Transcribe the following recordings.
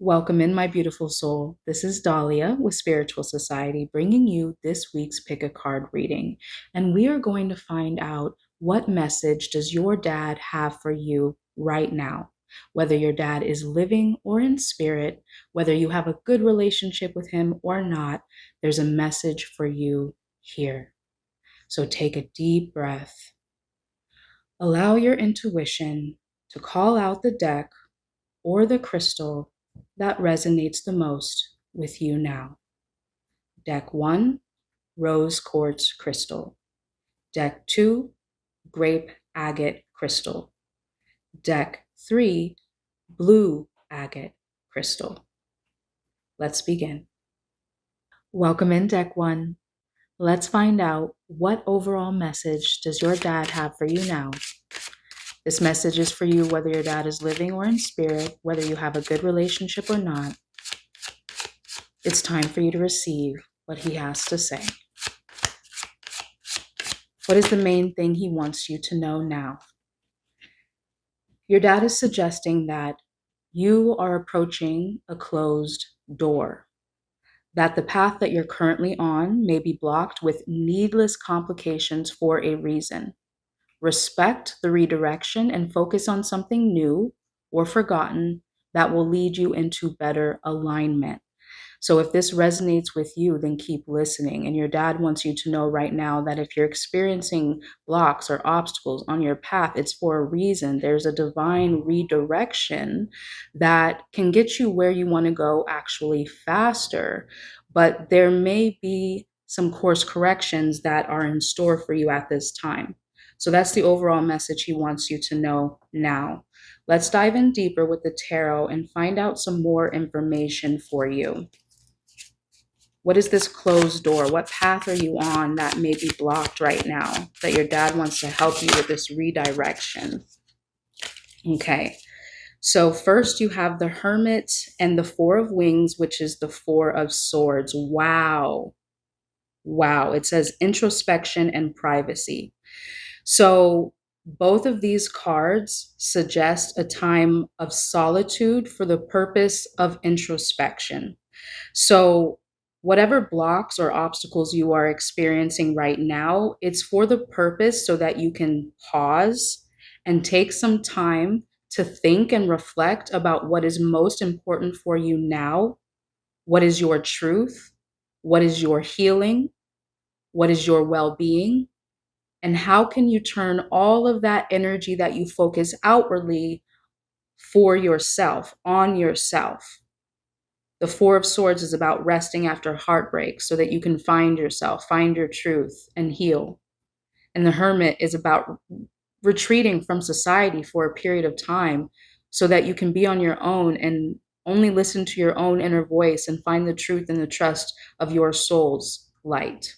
Welcome in, my beautiful soul. This is Dahlia with Spiritual Society, bringing you this week's Pick a Card reading. And we are going to find out what message does your dad have for you right now. Whether your dad is living or in spirit, whether you have a good relationship with him or not, there's a message for you here. So take a deep breath. Allow your intuition to call out the deck or the crystal that resonates the most with you now. Deck 1, Rose Quartz Crystal. Deck 2, Grape Agate Crystal. Deck 3, Blue Agate Crystal. Let's begin. Welcome in, Deck 1. Let's find out what overall message does your dad have for you now. This message is for you whether your dad is living or in spirit, whether you have a good relationship or not. It's time for you to receive what he has to say. What is the main thing he wants you to know now? Your dad is suggesting that you are approaching a closed door, that the path that you're currently on may be blocked with needless complications for a reason. Respect the redirection and focus on something new or forgotten that will lead you into better alignment. So if this resonates with you, then keep listening. And your dad wants you to know right now that if you're experiencing blocks or obstacles on your path, it's for a reason. There's a divine redirection that can get you where you want to go actually faster. But there may be some course corrections that are in store for you at this time. So that's the overall message he wants you to know now. Let's dive in deeper with the tarot and find out some more information for you. What is this closed door? What path are you on that may be blocked right now that your dad wants to help you with this redirection? Okay, so first you have the Hermit and the Four of Wings, which is the Four of Swords. Wow. Wow. It says introspection and privacy. So both of these cards suggest a time of solitude for the purpose of introspection. So whatever blocks or obstacles you are experiencing right now, it's for the purpose so that you can pause and take some time to think and reflect about what is most important for you now. What is your truth? What is your healing? What is your well-being? And how can you turn all of that energy that you focus outwardly for yourself, on yourself? The Four of Swords is about resting after heartbreak so that you can find yourself, find your truth, and heal. And the Hermit is about retreating from society for a period of time so that you can be on your own and only listen to your own inner voice and find the truth and the trust of your soul's light.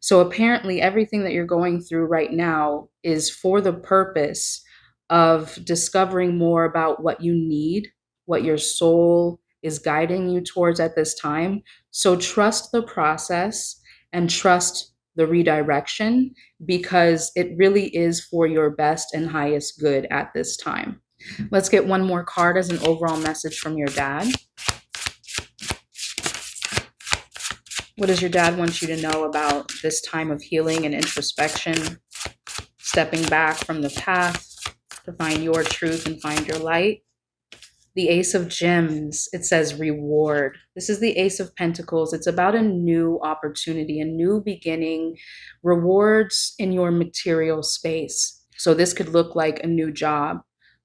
So apparently everything that you're going through right now is for the purpose of discovering more about what you need, what your soul is guiding you towards at this time. So trust the process and trust the redirection because it really is for your best and highest good at this time. Let's get one more card as an overall message from your dad. What does your dad want you to know about this time of healing and introspection, stepping back from the path to find your truth and find your light? The Ace of Gems, it says reward. This is the Ace of Pentacles. It's about a new opportunity, a new beginning, rewards in your material space. So this could look like a new job,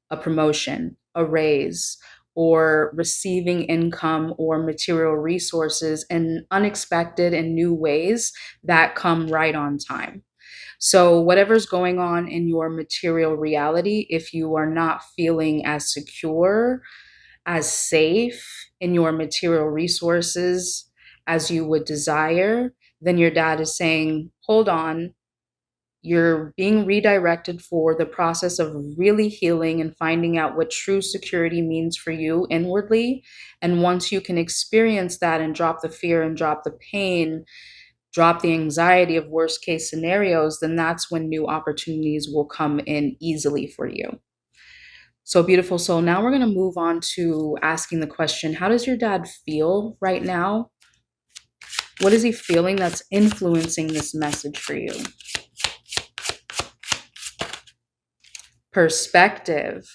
a promotion, a raise, or receiving income or material resources in unexpected and new ways that come right on time. So whatever's going on in your material reality, if you are not feeling as secure, as safe in your material resources as you would desire, then your dad is saying, hold on. You're being redirected for the process of really healing and finding out what true security means for you inwardly. And once you can experience that and drop the fear and drop the pain, drop the anxiety of worst case scenarios, then that's when new opportunities will come in easily for you. So beautiful soul. Now we're going to move on to asking the question, how does your dad feel right now? What is he feeling that's influencing this message for you? Perspective.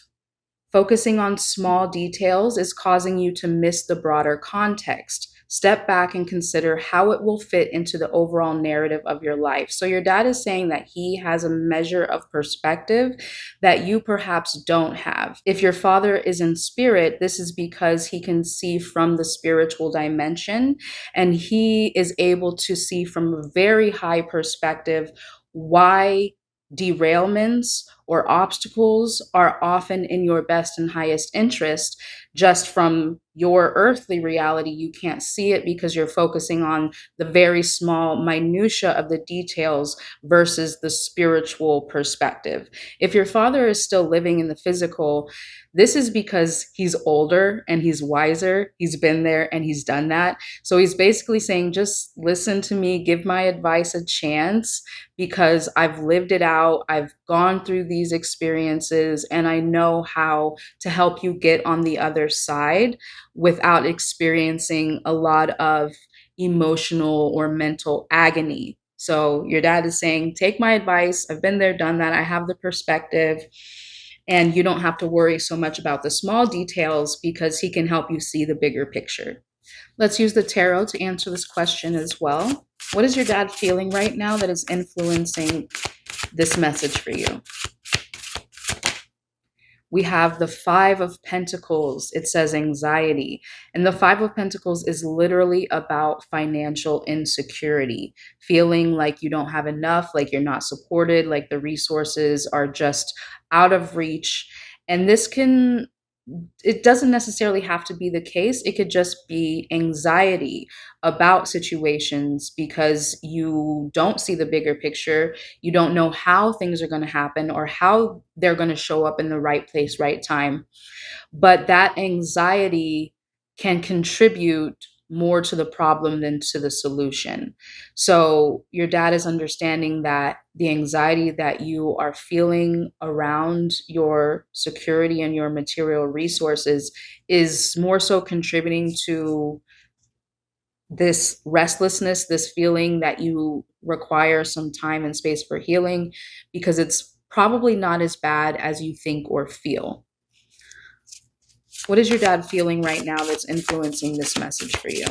Focusing on small details is causing you to miss the broader context. Step back and consider how it will fit into the overall narrative of your life. So, your dad is saying that he has a measure of perspective that you perhaps don't have. If your father is in spirit, this is because he can see from the spiritual dimension and he is able to see from a very high perspective why derailments or obstacles are often in your best and highest interest. Just from your earthly reality, you can't see it because you're focusing on the very small minutia of the details versus the spiritual perspective. If your father is still living in the physical, this is because he's older and he's wiser. He's been there and he's done that. So he's basically saying, just listen to me, give my advice a chance, because I've lived it out. I've gone through these experiences and I know how to help you get on the other side without experiencing a lot of emotional or mental agony. So your dad is saying, take my advice. I've been there, done that. I have the perspective. And you don't have to worry so much about the small details because he can help you see the bigger picture. Let's use the tarot to answer this question as well. What is your dad feeling right now that is influencing this message for you? We have the Five of Pentacles. It says anxiety. And the Five of Pentacles is literally about financial insecurity, feeling like you don't have enough, like you're not supported, like the resources are just out of reach. And this can, it doesn't necessarily have to be the case. It could just be anxiety about situations because you don't see the bigger picture. You don't know how things are going to happen or how they're going to show up in the right place, right time. But that anxiety can contribute more to the problem than to the solution. So your dad is understanding that the anxiety that you are feeling around your security and your material resources is more so contributing to this restlessness, this feeling that you require some time and space for healing, because it's probably not as bad as you think or feel. What is your dad feeling right now that's influencing this message for you?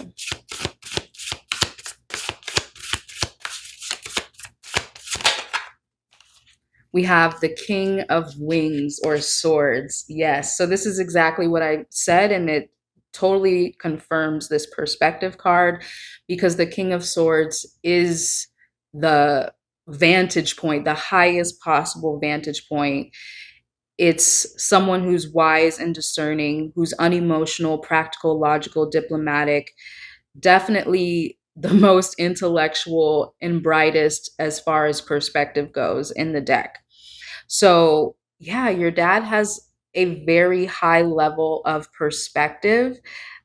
We have the King of Wings or Swords. Yes. So this is exactly what I said, and it totally confirms this perspective card because the King of Swords is the vantage point, the highest possible vantage point. It's someone who's wise and discerning, who's unemotional, practical, logical, diplomatic, definitely the most intellectual and brightest as far as perspective goes in the deck. So, yeah, your dad has a very high level of perspective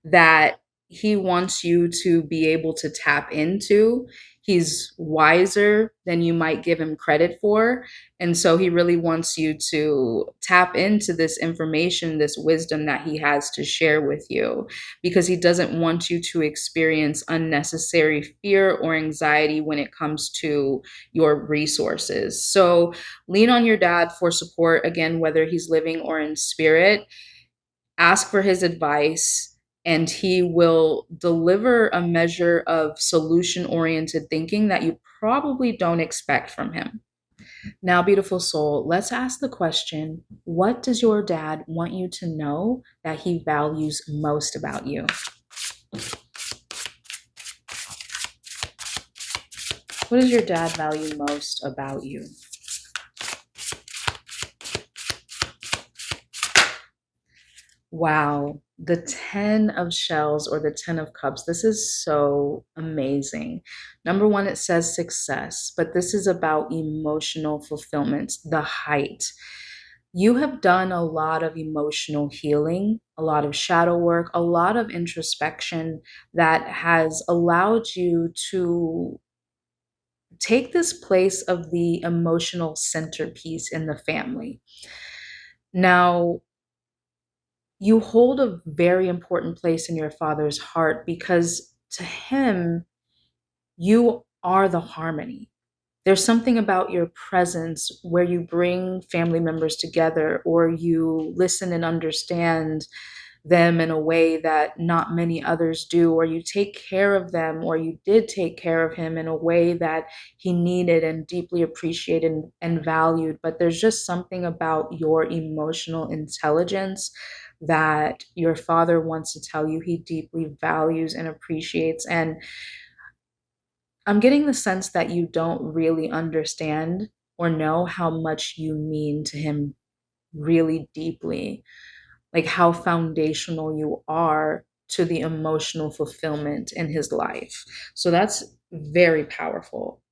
that he wants you to be able to tap into. He's wiser than you might give him credit for. And so he really wants you to tap into this information, this wisdom that he has to share with you, because he doesn't want you to experience unnecessary fear or anxiety when it comes to your resources. So lean on your dad for support, again, whether he's living or in spirit. Ask for his advice, and he will deliver a measure of solution oriented thinking that you probably don't expect from him. Now, beautiful soul, let's ask the question, what does your dad want you to know that he values most about you? What does your dad value most about you? Wow, the 10 of shells or the 10 of cups. This is so amazing. Number one, it says success, but this is about emotional fulfillment, the height. You have done a lot of emotional healing, a lot of shadow work, a lot of introspection that has allowed you to take this place of the emotional centerpiece in the family. Now, You hold a very important place in your father's heart because to him, you are the harmony. There's something about your presence where you bring family members together or you listen and understand them in a way that not many others do, or you take care of them, or you did take care of him in a way that he needed and deeply appreciated and valued. But there's just something about your emotional intelligence that your father wants to tell you he deeply values and appreciates. And I'm getting the sense that you don't really understand or know how much you mean to him really deeply, like how foundational you are to the emotional fulfillment in his life. So that's very powerful.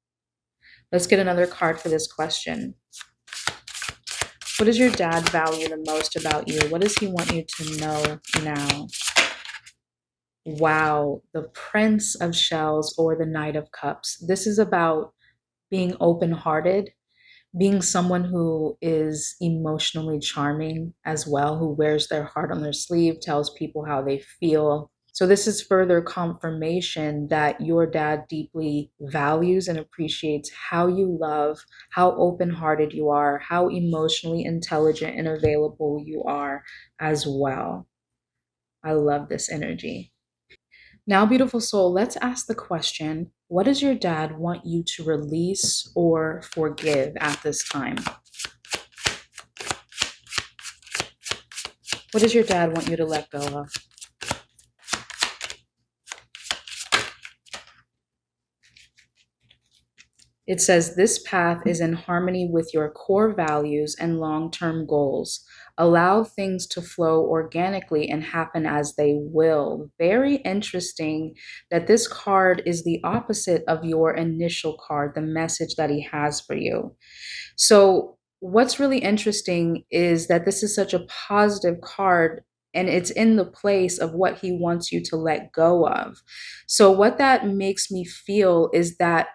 Let's get another card for this question. What does your dad value the most about you? What does he want you to know now? Wow, the Prince of Shells or the Knight of Cups. This is about being open hearted, being someone who is emotionally charming as well, who wears their heart on their sleeve, tells people how they feel. So, this is further confirmation that your dad deeply values and appreciates how you love, how open hearted you are, how emotionally intelligent and available you are as well. I love this energy. Now, beautiful soul, let's ask the question, what does your dad want you to release or forgive at this time? What does your dad want you to let go of? It says this path is in harmony with your core values and long term goals. Allow things to flow organically and happen as they will. Very interesting that this card is the opposite of your initial card, the message that he has for you. So, what's really interesting is that this is such a positive card and it's in the place of what he wants you to let go of. So, what that makes me feel is that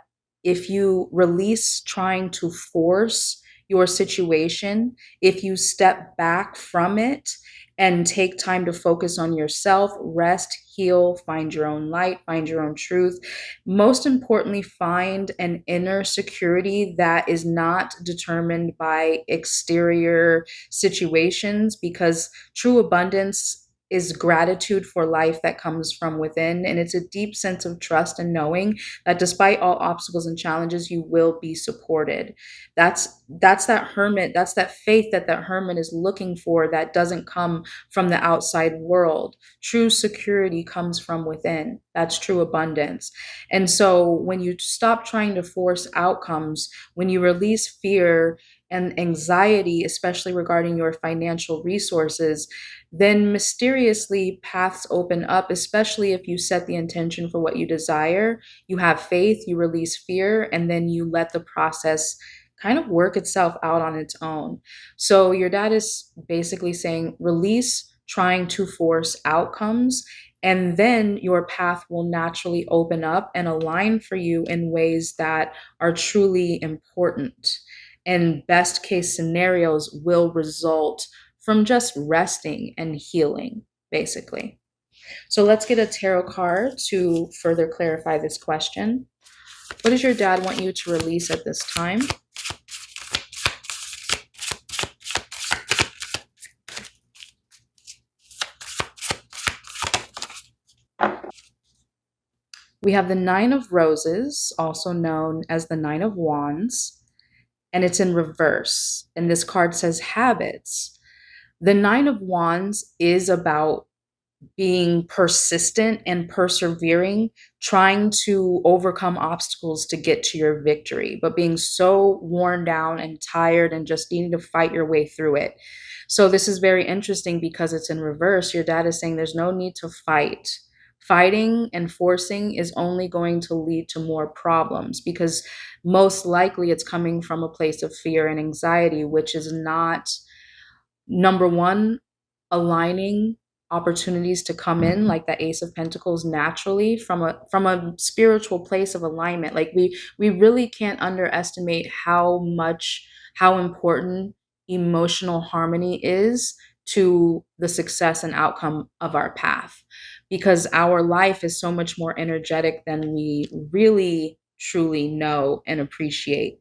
if you release trying to force your situation, if you step back from it and take time to focus on yourself, rest, heal, find your own light, find your own truth, most importantly, find an inner security that is not determined by exterior situations, because true abundance is gratitude for life that comes from within. And it's a deep sense of trust and knowing that despite all obstacles and challenges, you will be supported. That's that hermit, that's that faith that that hermit is looking for that doesn't come from the outside world. True security comes from within. That's true abundance. And so when you stop trying to force outcomes, when you release fear and anxiety, especially regarding your financial resources, then mysteriously paths open up, especially if you set the intention for what you desire. You have faith, you release fear, and then you let the process kind of work itself out on its own. So your dad is basically saying, release trying to force outcomes, and then your path will naturally open up and align for you in ways that are truly important. And best case scenarios will result from just resting and healing, basically. So let's get a tarot card to further clarify this question. What does your dad want you to release at this time? We have the Nine of Roses, also known as the Nine of Wands, and it's in reverse. And this card says habits. The Nine of Wands is about being persistent and persevering, trying to overcome obstacles to get to your victory, but being so worn down and tired and just needing to fight your way through it. So, this is very interesting because it's in reverse. Your dad is saying there's no need to fight. Fighting and forcing is only going to lead to more problems because most likely it's coming from a place of fear and anxiety, which is not number one, aligning opportunities to come in like the Ace of Pentacles naturally from a spiritual place of alignment. Like we really can't underestimate how important emotional harmony is to the success and outcome of our path, because our life is so much more energetic than we really truly know and appreciate.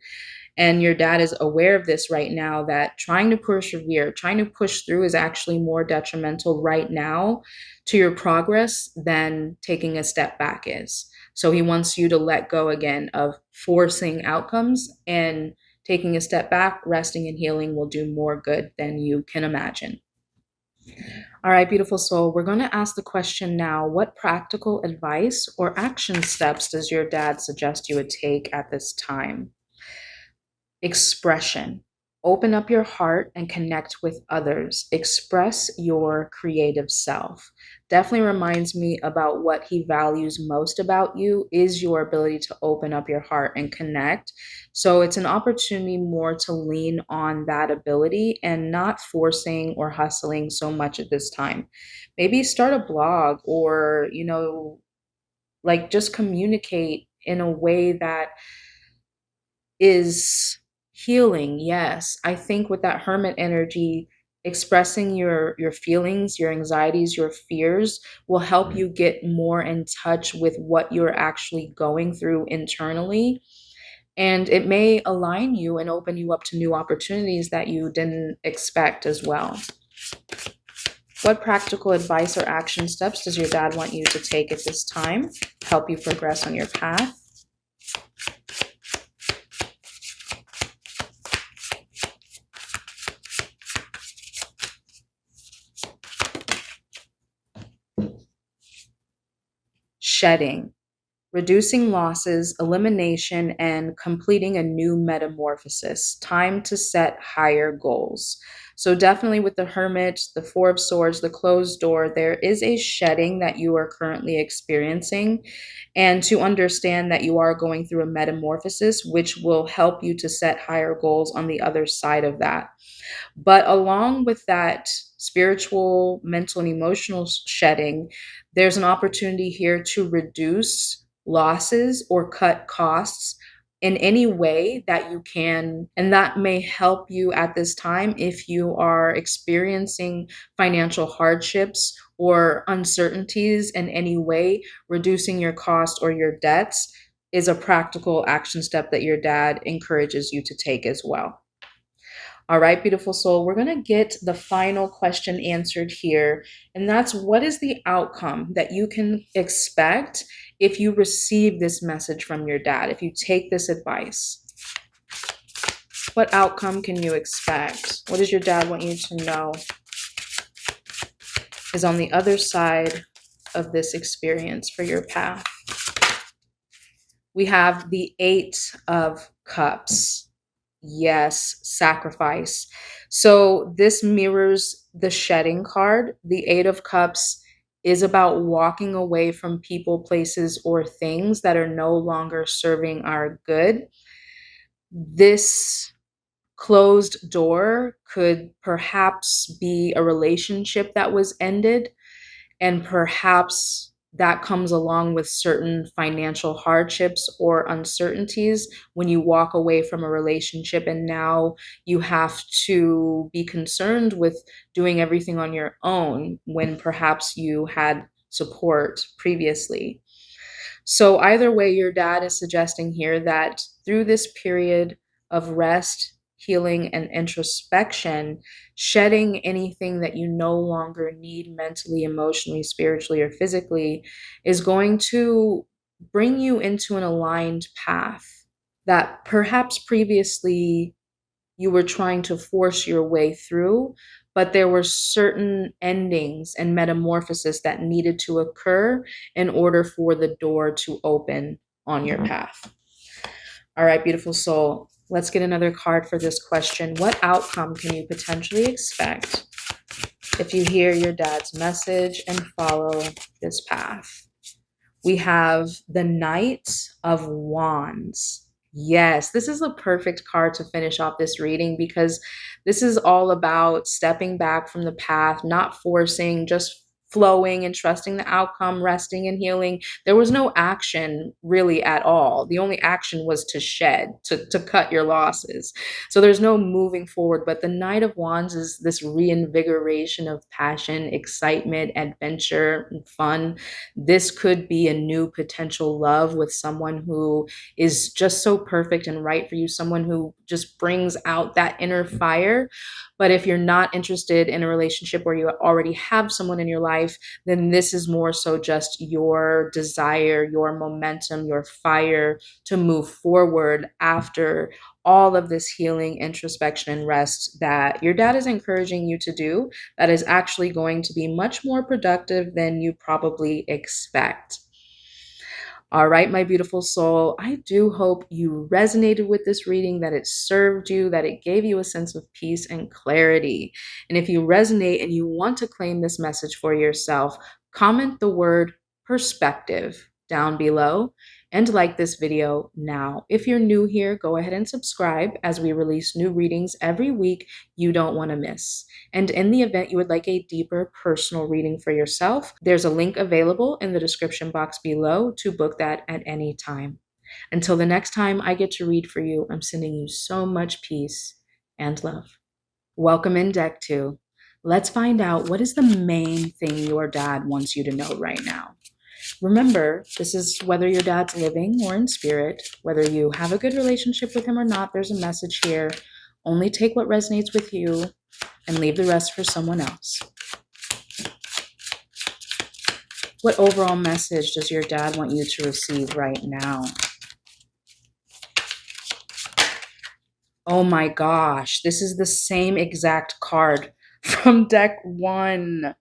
And your dad is aware of this right now, that trying to persevere, trying to push through is actually more detrimental right now to your progress than taking a step back is. So he wants you to let go again of forcing outcomes, and taking a step back, resting and healing will do more good than you can imagine. All right, beautiful soul, we're going to ask the question now: what practical advice or action steps does your dad suggest you would take at this time? Expression. Open up your heart and connect with others. Express your creative self. Definitely reminds me about what he values most about you is your ability to open up your heart and connect. So it's an opportunity more to lean on that ability and not forcing or hustling so much at this time. Maybe start a blog, or, like, just communicate in a way that is healing. Yes, I think with that hermit energy, expressing your feelings, your anxieties, your fears will help you get more in touch with what you're actually going through internally, and it may align you and open you up to new opportunities that you didn't expect as well. What practical advice or action steps does your dad want you to take at this time to help you progress on your path? Shedding, reducing losses, elimination, and completing a new metamorphosis. Time to set higher goals. So definitely with the Hermit, the Four of Swords, the closed door, there is a shedding that you are currently experiencing. And to understand that you are going through a metamorphosis, which will help you to set higher goals on the other side of that. But along with that spiritual, mental, and emotional shedding, there's an opportunity here to reduce losses or cut costs in any way that you can. And that may help you at this time if you are experiencing financial hardships or uncertainties in any way. Reducing your cost or your debts is a practical action step that your dad encourages you to take as well. All right, beautiful soul, we're going to get the final question answered here. And that's: what is the outcome that you can expect if you receive this message from your dad, if you take this advice? What outcome can you expect? What does your dad want you to know is on the other side of this experience for your path? We have the Eight of Cups. Yes, sacrifice. So this mirrors the shedding card. The Eight of Cups is about walking away from people, places, or things that are no longer serving our good. This closed door could perhaps be a relationship that was ended, and perhaps that comes along with certain financial hardships or uncertainties when you walk away from a relationship, and now you have to be concerned with doing everything on your own when perhaps you had support previously. So either way, your dad is suggesting here that through this period of rest, healing, and introspection, shedding anything that you no longer need mentally, emotionally, spiritually, or physically is going to bring you into an aligned path that perhaps previously you were trying to force your way through, but there were certain endings and metamorphosis that needed to occur in order for the door to open on your path. All right, beautiful soul, let's get another card for this question. What outcome can you potentially expect if you hear your dad's message and follow this path? We have the Knight of Wands. Yes, this is a perfect card to finish off this reading, because this is all about stepping back from the path, not forcing, just flowing and trusting the outcome, resting and healing. There was no action really at all. The only action was to shed, to cut your losses. So there's no moving forward. But the Knight of Wands is this reinvigoration of passion, excitement, adventure, and fun. This could be a new potential love with someone who is just so perfect and right for you, someone who just brings out that inner fire. But if you're not interested in a relationship where you already have someone in your life, then this is more so just your desire, your momentum, your fire to move forward after all of this healing, introspection, and rest that your dad is encouraging you to do, that is actually going to be much more productive than you probably expect. All right, my beautiful soul, I do hope you resonated with this reading, that it served you, that it gave you a sense of peace and clarity. And if you resonate and you want to claim this message for yourself, comment the word perspective down below and like this video now. If you're new here, go ahead and subscribe as we release new readings every week you don't want to miss. And in the event you would like a deeper personal reading for yourself, there's a link available in the description box below to book that at any time. Until the next time I get to read for you, I'm sending you so much peace and love. Welcome in deck 2. Let's find out, what is the main thing your dad wants you to know right now? Remember, this is whether your dad's living or in spirit, whether you have a good relationship with him or not, there's a message here. Only take what resonates with you and leave the rest for someone else. What overall message does your dad want you to receive right now? Oh my gosh, this is the same exact card from deck 1.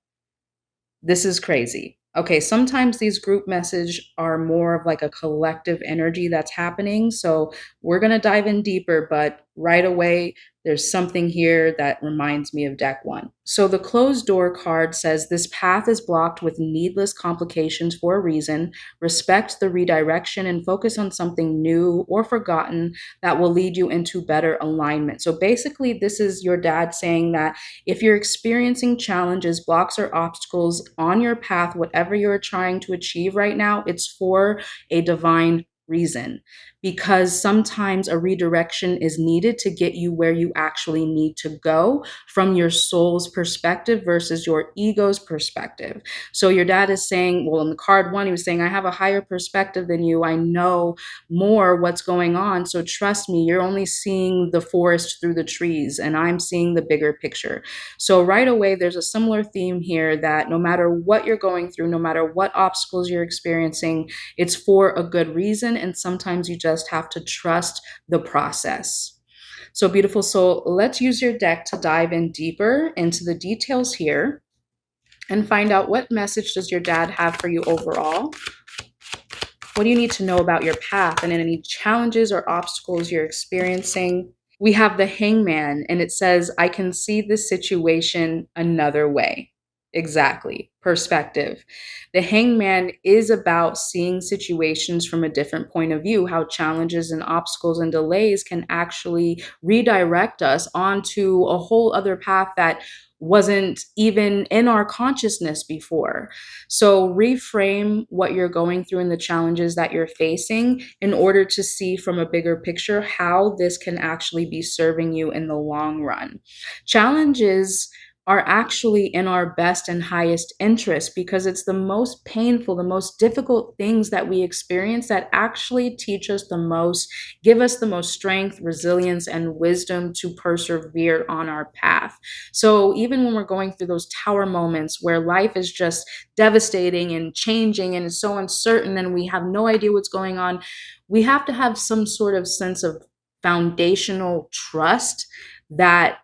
This is crazy. Okay, sometimes these group messages are more of like a collective energy that's happening. So we're going to dive in deeper, but right away, there's something here that reminds me of deck 1. So the closed door card says, this path is blocked with needless complications for a reason. Respect the redirection and focus on something new or forgotten that will lead you into better alignment. So basically, this is your dad saying that if you're experiencing challenges, blocks, or obstacles on your path, whatever you're trying to achieve right now, it's for a divine reason, because sometimes a redirection is needed to get you where you actually need to go from your soul's perspective versus your ego's perspective. So your dad is saying, well, in the card 1, he was saying, I have a higher perspective than you. I know more what's going on. So trust me, you're only seeing the forest through the trees, and I'm seeing the bigger picture. So right away, there's a similar theme here that no matter what you're going through, no matter what obstacles you're experiencing, it's for a good reason. And sometimes you just have to trust the process. So beautiful soul, let's use your deck to dive in deeper into the details here and find out, what message does your dad have for you overall? What do you need to know about your path and any challenges or obstacles you're experiencing? We have the Hangman, and it says, I can see this situation another way. Exactly. Perspective. The Hangman is about seeing situations from a different point of view, how challenges and obstacles and delays can actually redirect us onto a whole other path that wasn't even in our consciousness before. So reframe what you're going through and the challenges that you're facing in order to see from a bigger picture how this can actually be serving you in the long run. Challenges are actually in our best and highest interest, because it's the most painful, the most difficult things that we experience that actually teach us the most, give us the most strength, resilience, and wisdom to persevere on our path. So even when we're going through those tower moments where life is just devastating and changing and is so uncertain and we have no idea what's going on, we have to have some sort of sense of foundational trust that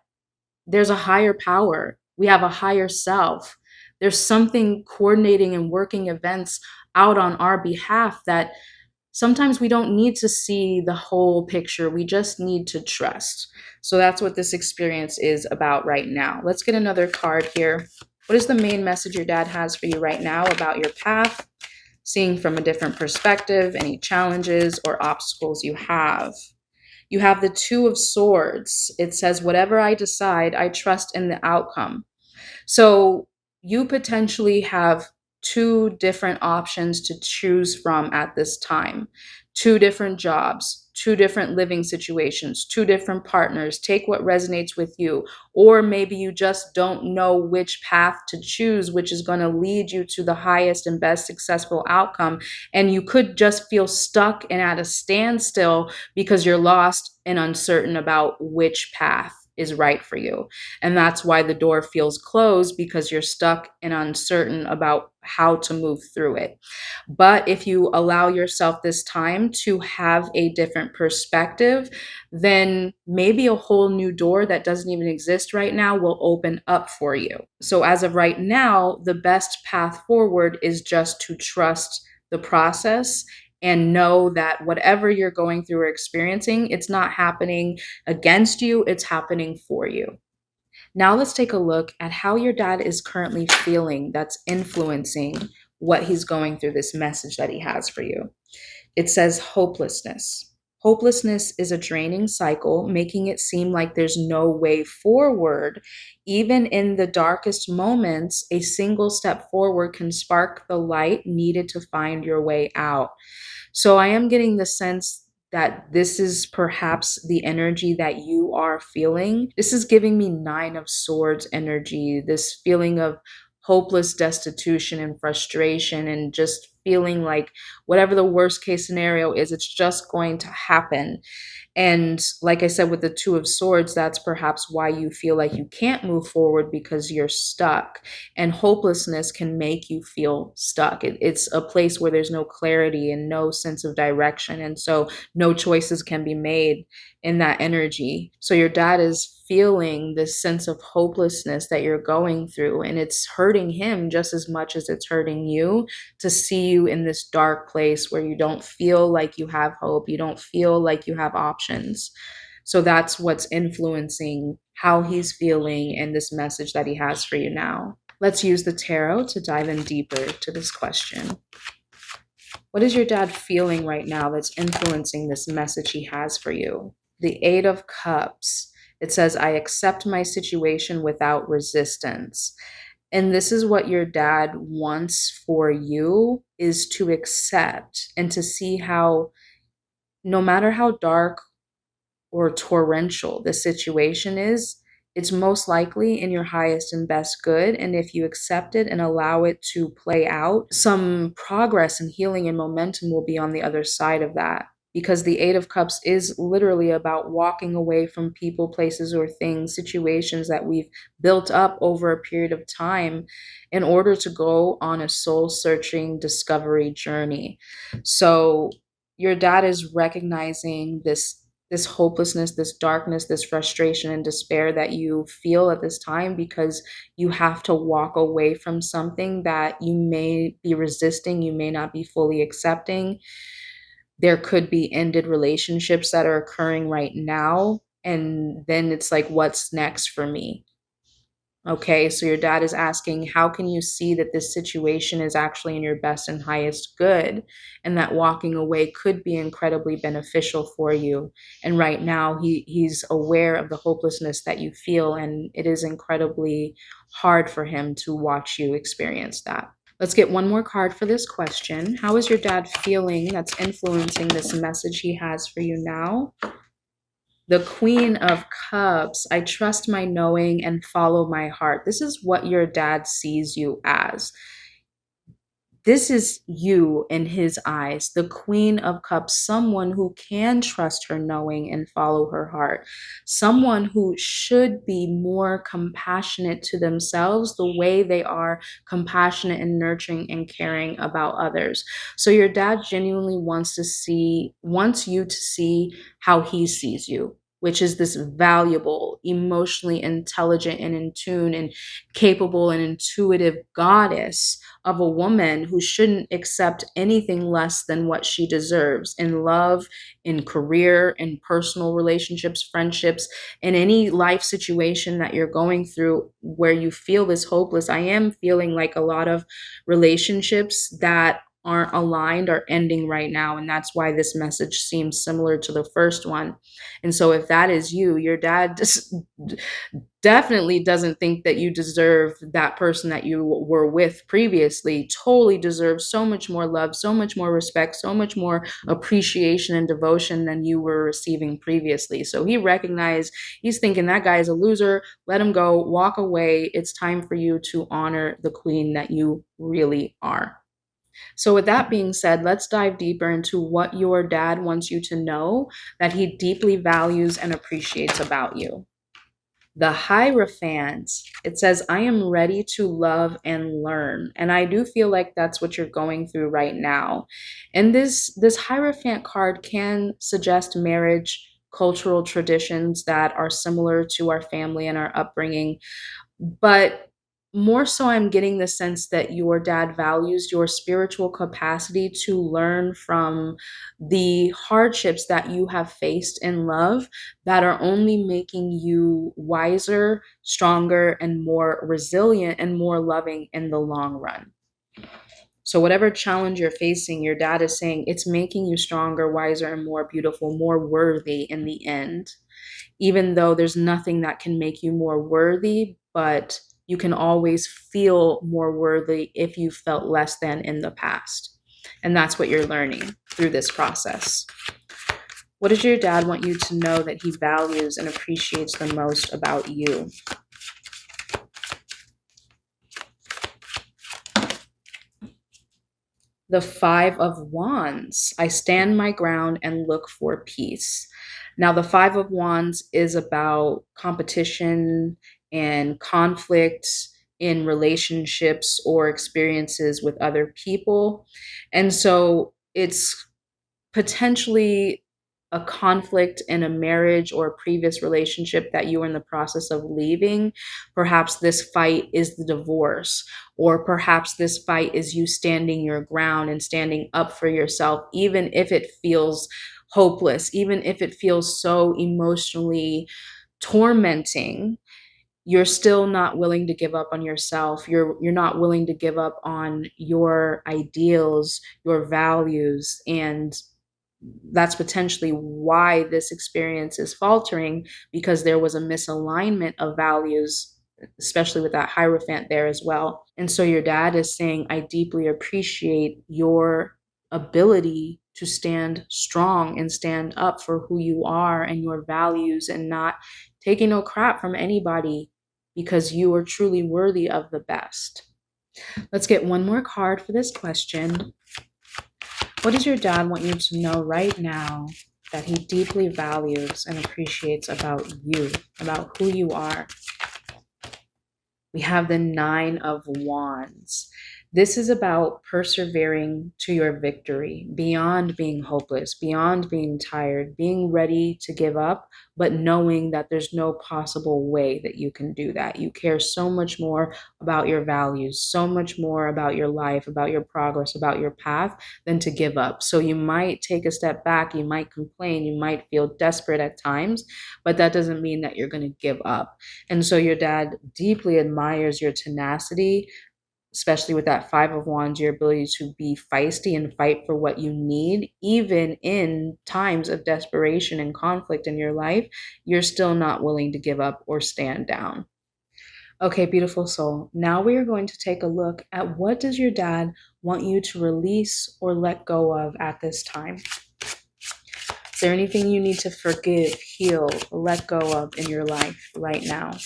there's a higher power. We have a higher self. There's something coordinating and working events out on our behalf that sometimes we don't need to see the whole picture. We just need to trust. So that's what this experience is about right now. Let's get another card here. What is the main message your dad has for you right now about your path? Seeing from a different perspective, any challenges or obstacles you have. You have the Two of Swords. It says, whatever I decide, I trust in the outcome. So you potentially have two different options to choose from at this time. Two different jobs, two different living situations, two different partners. Take what resonates with you. Or maybe you just don't know which path to choose, which is going to lead you to the highest and best successful outcome. And you could just feel stuck and at a standstill because you're lost and uncertain about which path is right for you. And that's why the door feels closed, because you're stuck and uncertain about how to move through it. But if you allow yourself this time to have a different perspective, then maybe a whole new door that doesn't even exist right now will open up for you. So, as of right now, the best path forward is just to trust the process and know that whatever you're going through or experiencing, it's not happening against you, it's happening for you. Now let's take a look at how your dad is currently feeling that's influencing what he's going through, this message that he has for you. It says hopelessness. Hopelessness is a draining cycle, making it seem like there's no way forward. Even in the darkest moments, a single step forward can spark the light needed to find your way out. So I am getting the sense that this is perhaps the energy that you are feeling. This is giving me Nine of Swords energy, this feeling of hopeless destitution and frustration, and just feeling like whatever the worst case scenario is, it's just going to happen. And like I said, with the Two of Swords, that's perhaps why you feel like you can't move forward, because you're stuck. And hopelessness can make you feel stuck. It's a place where there's no clarity and no sense of direction. And so no choices can be made in that energy. So your dad is feeling this sense of hopelessness that you're going through, and it's hurting him just as much as it's hurting you to see you in this dark place where you don't feel like you have hope, you don't feel like you have options. So that's what's influencing how he's feeling and this message that he has for you now. Let's use the tarot to dive in deeper to this question. What is your dad feeling right now that's influencing this message he has for you? The Eight of Cups. It says, I accept my situation without resistance. And this is what your dad wants for you, is to accept and to see how, no matter how dark or torrential the situation is, it's most likely in your highest and best good. And if you accept it and allow it to play out, some progress and healing and momentum will be on the other side of that. Because the Eight of Cups is literally about walking away from people, places, or things, situations that we've built up over a period of time in order to go on a soul-searching discovery journey. So your dad is recognizing this hopelessness, this darkness, this frustration and despair that you feel at this time, because you have to walk away from something that you may be resisting, you may not be fully accepting. There could be ended relationships that are occurring right now. And then it's like, what's next for me? Okay, so your dad is asking, how can you see that this situation is actually in your best and highest good, and that walking away could be incredibly beneficial for you? And right now, he's aware of the hopelessness that you feel, and it is incredibly hard for him to watch you experience that. Let's get one more card for this question. How is your dad feeling that's influencing this message he has for you now? The Queen of Cups. I trust my knowing and follow my heart. This is what your dad sees you as. This is you in his eyes, the Queen of Cups, someone who can trust her knowing and follow her heart, someone who should be more compassionate to themselves the way they are compassionate and nurturing and caring about others. So your dad genuinely wants you to see how he sees you, which is this valuable, emotionally intelligent and in tune and capable and intuitive goddess of a woman who shouldn't accept anything less than what she deserves in love, in career, in personal relationships, friendships, in any life situation that you're going through where you feel this hopeless. I am feeling like a lot of relationships that aren't aligned are ending right now. And that's why this message seems similar to the first one. And so if that is you, your dad just definitely doesn't think that you deserve that person that you were with previously. Totally deserves so much more love, so much more respect, so much more appreciation and devotion than you were receiving previously. So he recognized, he's thinking that guy is a loser. Let him go, walk away. It's time for you to honor the queen that you really are. So, with that being said, let's dive deeper into what your dad wants you to know that he deeply values and appreciates about you. The Hierophant, it says, I am ready to love and learn. And I do feel like that's what you're going through right now. And this Hierophant card can suggest marriage, cultural traditions that are similar to our family and our upbringing, but more so, I'm getting the sense that your dad values your spiritual capacity to learn from the hardships that you have faced in love that are only making you wiser, stronger, and more resilient and more loving in the long run. So, whatever challenge you're facing, your dad is saying it's making you stronger, wiser, and more beautiful, more worthy in the end, even though there's nothing that can make you more worthy, but you can always feel more worthy if you felt less than in the past. And that's what you're learning through this process. What does your dad want you to know that he values and appreciates the most about you? The Five of Wands. I stand my ground and look for peace. Now, the Five of Wands is about competition and conflict in relationships or experiences with other people. And so it's potentially a conflict in a marriage or a previous relationship that you were in the process of leaving. Perhaps this fight is the divorce, or perhaps this fight is you standing your ground and standing up for yourself, even if it feels hopeless, even if it feels so emotionally tormenting. You're still not willing to give up on yourself. You're not willing to give up on your ideals, your values, and that's potentially why this experience is faltering, because there was a misalignment of values, especially with that Hierophant there as well. And so your dad is saying, I deeply appreciate your ability to stand strong and stand up for who you are and your values and not taking no crap from anybody, because you are truly worthy of the best. Let's get one more card for this question. What does your dad want you to know right now that he deeply values and appreciates about you, about who you are? We have the Nine of Wands. This is about persevering to your victory, beyond being hopeless, beyond being tired, being ready to give up, but knowing that there's no possible way that you can do that. You care so much more about your values, so much more about your life, about your progress, about your path, than to give up. So you might take a step back, you might complain, you might feel desperate at times, but that doesn't mean that you're going to give up. And so your dad deeply admires your tenacity, especially with that Five of Wands, your ability to be feisty and fight for what you need, even in times of desperation and conflict in your life. You're still not willing to give up or stand down. Okay, beautiful soul. Now we are going to take a look at what does your dad want you to release or let go of at this time? Is there anything you need to forgive, heal, let go of in your life right now?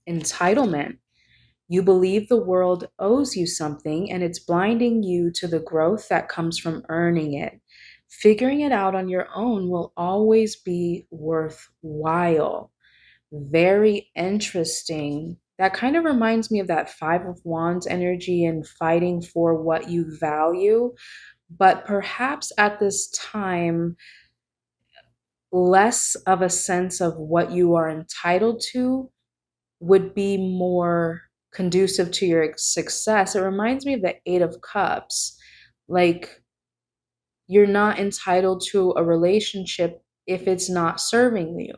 Entitlement. You believe the world owes you something and it's blinding you to the growth that comes from earning it. Figuring it out on your own will always be worthwhile. Very interesting. That kind of reminds me of that Five of Wands energy and fighting for what you value. But perhaps at this time, less of a sense of what you are entitled to would be more conducive to your success. It reminds me of the Eight of Cups. Like, you're not entitled to a relationship if it's not serving you.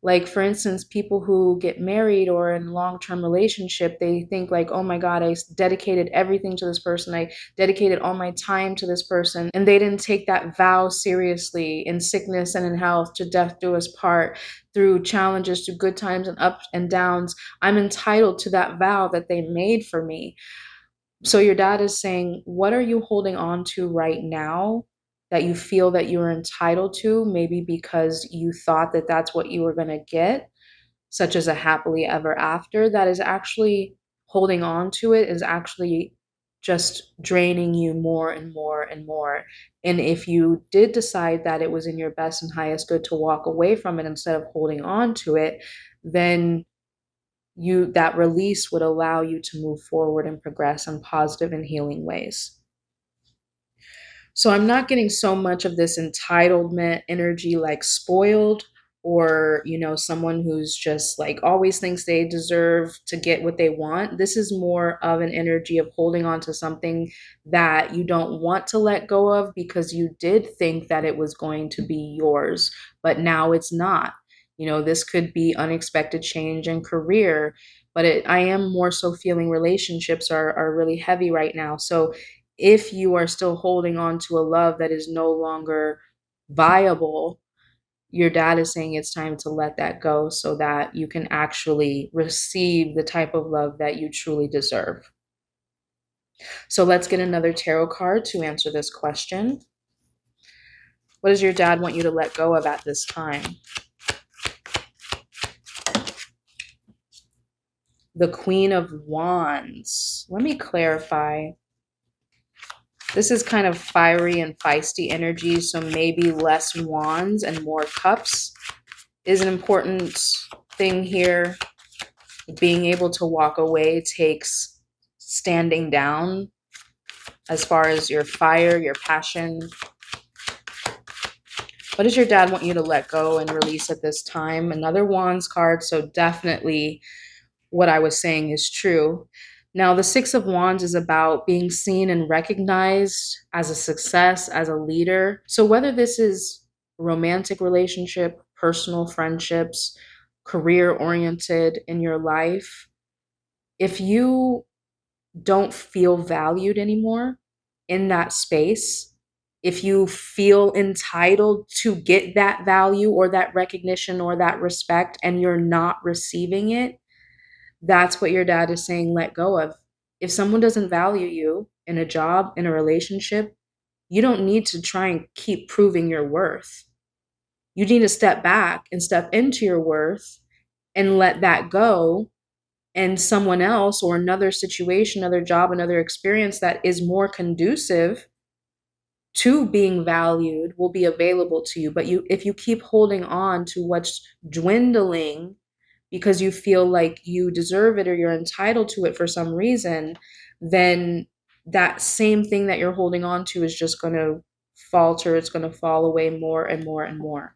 Like, for instance, people who get married or in long-term relationship, they think like, oh my God, I dedicated everything to this person. I dedicated all my time to this person. And they didn't take that vow seriously in sickness and in health, to death do us part, through challenges, through good times and ups and downs. I'm entitled to that vow that they made for me. So your dad is saying, what are you holding on to right now that you feel that you're entitled to? Maybe because you thought that that's what you were going to get, such as a happily ever after, that is actually holding on to it is actually just draining you more and more and more. And if you did decide that it was in your best and highest good to walk away from it instead of holding on to it, then that release would allow you to move forward and progress in positive and healing ways. So I'm not getting so much of this entitlement energy, like spoiled, or, someone who's just like always thinks they deserve to get what they want. This is more of an energy of holding on to something that you don't want to let go of because you did think that it was going to be yours, but now it's not. This could be unexpected change in career, but I am more so feeling relationships are really heavy right now. So if you are still holding on to a love that is no longer viable, your dad is saying it's time to let that go so that you can actually receive the type of love that you truly deserve. So let's get another tarot card to answer this question. What does your dad want you to let go of at this time? The Queen of Wands. Let me clarify. This is kind of fiery and feisty energy, so maybe less wands and more cups is an important thing here. Being able to walk away takes standing down as far as your fire, your passion. What does your dad want you to let go and release at this time? Another Wands card, so definitely what I was saying is true. Now, the Six of Wands is about being seen and recognized as a success, as a leader. So whether this is a romantic relationship, personal friendships, career-oriented in your life, if you don't feel valued anymore in that space, if you feel entitled to get that value or that recognition or that respect and you're not receiving it, that's what your dad is saying, let go of. If someone doesn't value you in a job, in a relationship, you don't need to try and keep proving your worth. You need to step back and step into your worth and let that go. And someone else or another situation, another job, another experience that is more conducive to being valued will be available to you. But if you keep holding on to what's dwindling because you feel like you deserve it or you're entitled to it for some reason, then that same thing that you're holding on to is just going to falter. It's going to fall away more and more and more.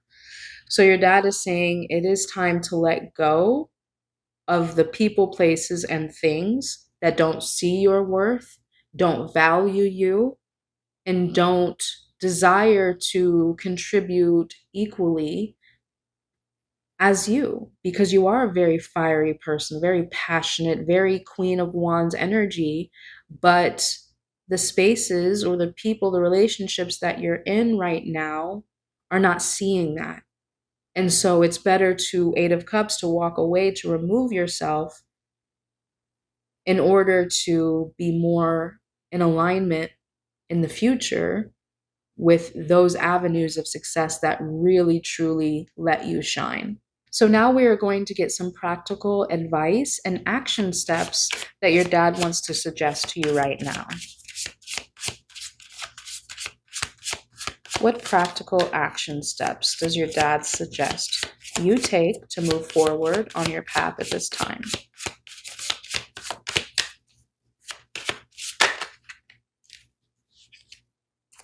So your dad is saying it is time to let go of the people, places, and things that don't see your worth, don't value you, and don't desire to contribute equally as you, because you are a very fiery person, very passionate, very Queen of Wands energy, but the spaces or the people, the relationships that you're in right now are not seeing that. And so it's better to, Eight of Cups, to walk away, to remove yourself in order to be more in alignment in the future with those avenues of success that really, truly let you shine. So now we are going to get some practical advice and action steps that your dad wants to suggest to you right now. What practical action steps does your dad suggest you take to move forward on your path at this time?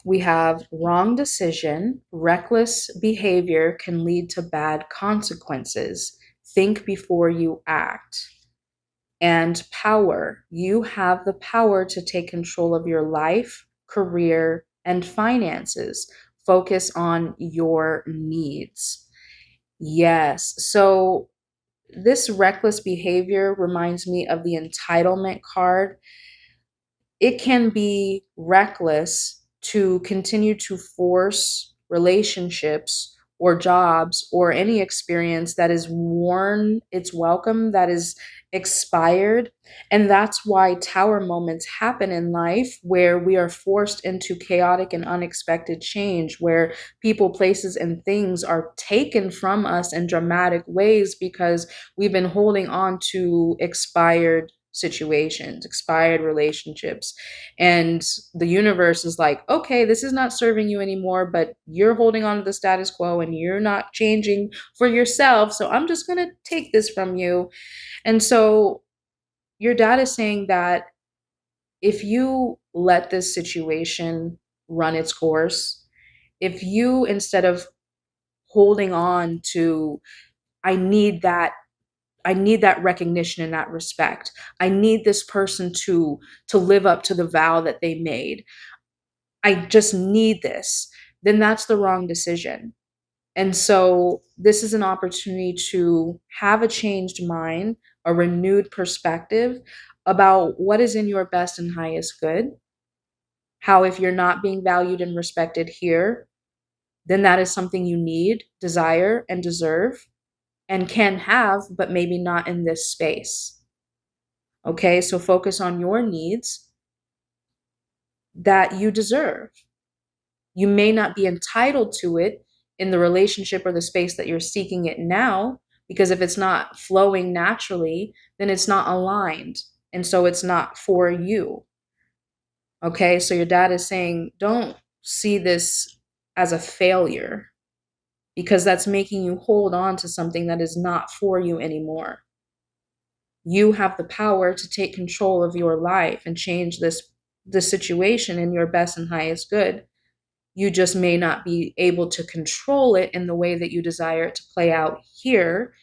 We have wrong decision. Reckless behavior can lead to bad consequences. Think before you act. And power. You have the power to take control of your life, career, and finances. Focus on your needs. Yes. So this reckless behavior reminds me of the entitlement card. It can be reckless to continue to force relationships or jobs or any experience that is worn its welcome, that is expired. And that's why tower moments happen in life, where we are forced into chaotic and unexpected change, where people, places, and things are taken from us in dramatic ways because we've been holding on to expired situations, expired relationships. And the universe is like, okay, this is not serving you anymore, but you're holding on to the status quo and you're not changing for yourself. So I'm just going to take this from you. And so your dad is saying that if you let this situation run its course, if you, instead of holding on to, I need that I need that recognition and that respect. I need this person to live up to the vow that they made. I just need this. Then that's the wrong decision. And so this is an opportunity to have a changed mind, a renewed perspective about what is in your best and highest good. How, if you're not being valued and respected here, then that is something you need, desire, and deserve, and can have, but maybe not in this space. Okay, so focus on your needs that you deserve. You may not be entitled to it in the relationship or the space that you're seeking it now, because if it's not flowing naturally, then it's not aligned. And so it's not for you. Okay, so your dad is saying, don't see this as a failure, because that's making you hold on to something that is not for you anymore. You have the power to take control of your life and change the situation in your best and highest good. You just may not be able to control it in the way that you desire it to play out here.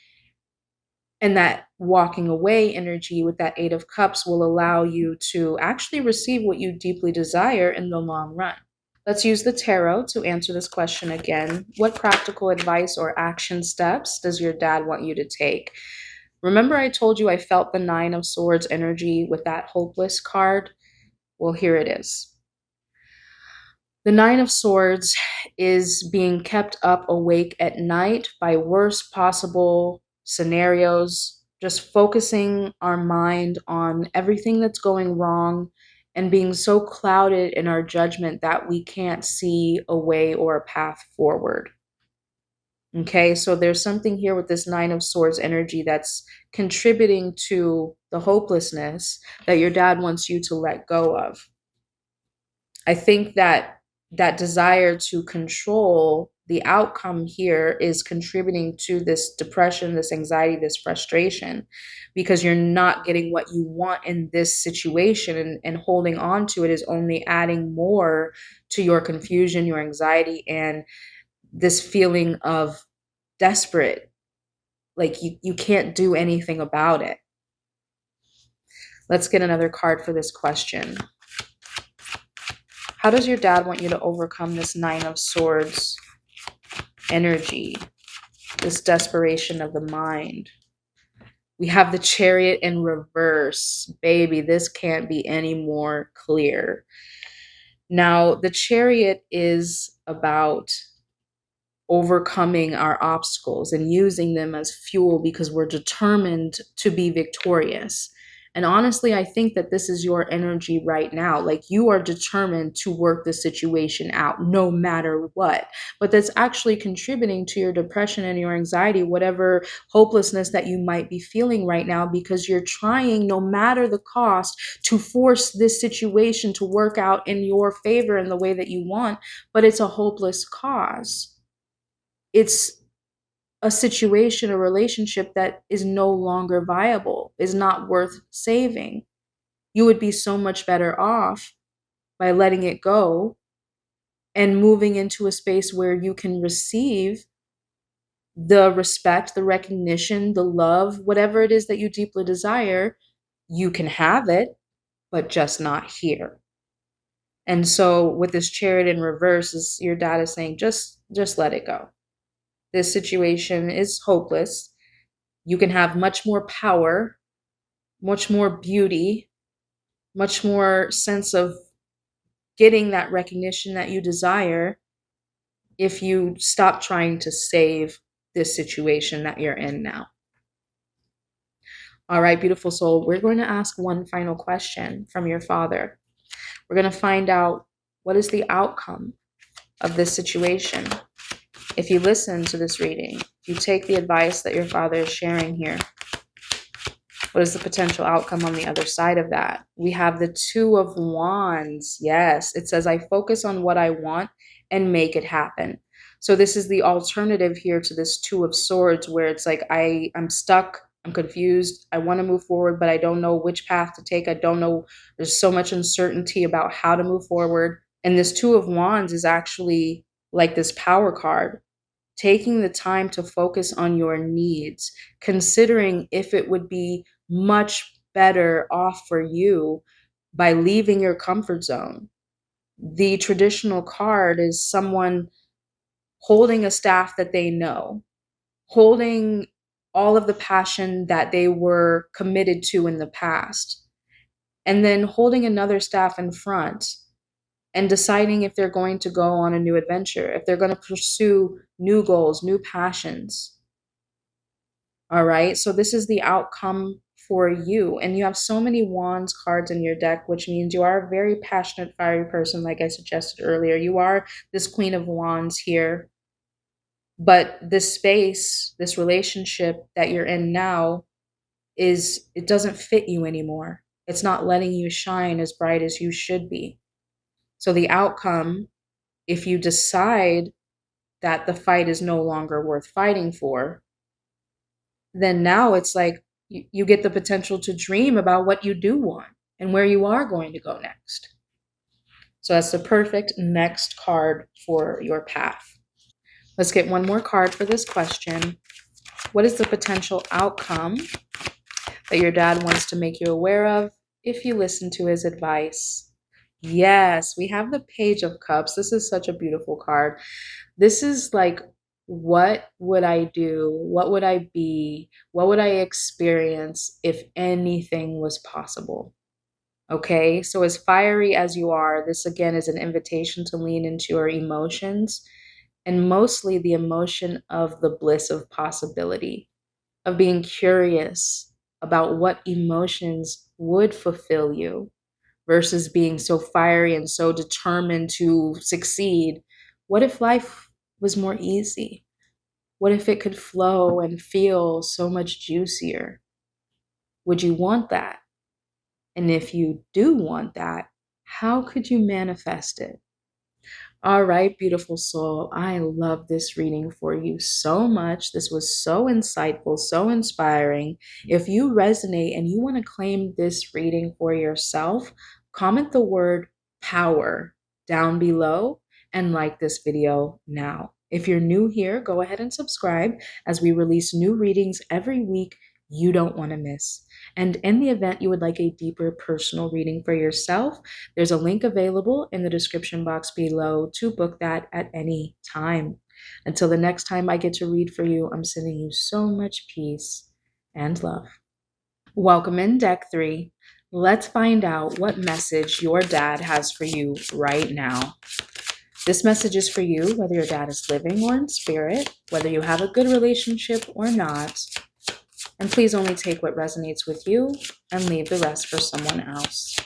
And that walking away energy with that Eight of Cups will allow you to actually receive what you deeply desire in the long run. Let's use the tarot to answer this question again. What practical advice or action steps does your dad want you to take? Remember, I told you I felt the Nine of Swords energy with that hopeless card? Well, here it is. The Nine of Swords is being kept up awake at night by worst possible scenarios, just focusing our mind on everything that's going wrong and being so clouded in our judgment that we can't see a way or a path forward. Okay, so there's something here with this Nine of Swords energy that's contributing to the hopelessness that your dad wants you to let go of. I think that that desire to control the outcome here is contributing to this depression, this anxiety, this frustration, because you're not getting what you want in this situation, and holding on to it is only adding more to your confusion, your anxiety, and this feeling of desperate, like you can't do anything about it. Let's get another card for this question. How does your dad want you to overcome this Nine of Swords energy, this desperation of the mind? We have the Chariot in reverse. Baby, this can't be any more clear. Now, the Chariot is about overcoming our obstacles and using them as fuel because we're determined to be victorious. And honestly, I think that this is your energy right now. Like, you are determined to work the situation out no matter what. But that's actually contributing to your depression and your anxiety, whatever hopelessness that you might be feeling right now, because you're trying, no matter the cost, to force this situation to work out in your favor in the way that you want. But it's a hopeless cause. It's a situation, a relationship that is no longer viable, is not worth saving. You would be so much better off by letting it go and moving into a space where you can receive the respect, the recognition, the love, whatever it is that you deeply desire. You can have it, but just not here. And so with this Chariot in reverse, is your dad is saying, just let it go. this situation is hopeless. You can have much more power, much more beauty, much more sense of getting that recognition that you desire if you stop trying to save this situation that you're in now. All right, beautiful soul, we're going to ask one final question from your father. We're going to find out what is the outcome of this situation. If you listen to this reading, if you take the advice that your father is sharing here, what is the potential outcome on the other side of that? We have the Two of Wands. Yes, it says, I focus on what I want and make it happen. So this is the alternative here to this Two of Swords, where it's like, I'm stuck, I'm confused, I want to move forward, but I don't know which path to take. I don't know, there's so much uncertainty about how to move forward. And this Two of Wands is actually like this power card, taking the time to focus on your needs, considering if it would be much better off for you by leaving your comfort zone. The traditional card is someone holding a staff that they know, holding all of the passion that they were committed to in the past, and then holding another staff in front and deciding if they're going to go on a new adventure, if they're going to pursue new goals, new passions. All right, so this is the outcome for you. And you have so many wands cards in your deck, which means you are a very passionate, fiery person, like I suggested earlier. You are this Queen of Wands here. But this space, this relationship that you're in now, it doesn't fit you anymore. It's not letting you shine as bright as you should be. So the outcome, if you decide that the fight is no longer worth fighting for, then now it's like you get the potential to dream about what you do want and where you are going to go next. So that's the perfect next card for your path. Let's get one more card for this question. What is the potential outcome that your dad wants to make you aware of if you listen to his advice? Yes, we have the Page of Cups. This is such a beautiful card. This is like, what would I do? What would I be? What would I experience if anything was possible? Okay, so as fiery as you are, this again is an invitation to lean into your emotions, and mostly the emotion of the bliss of possibility, of being curious about what emotions would fulfill you versus being so fiery and so determined to succeed. What if life was more easy? What if it could flow and feel so much juicier? Would you want that? And if you do want that, how could you manifest it? All right, beautiful soul. I love this reading for you so much. This was so insightful, so inspiring. If you resonate and you want to claim this reading for yourself, comment the word power down below and like this video now. If you're new here, go ahead and subscribe as we release new readings every week you don't want to miss. And in the event you would like a deeper personal reading for yourself, there's a link available in the description box below to book that at any time. Until the next time I get to read for you, I'm sending you so much peace and love. Welcome in deck 3. Let's find out what message your dad has for you right now. This message is for you, whether your dad is living or in spirit, whether you have a good relationship or not. And please only take what resonates with you and leave the rest for someone else.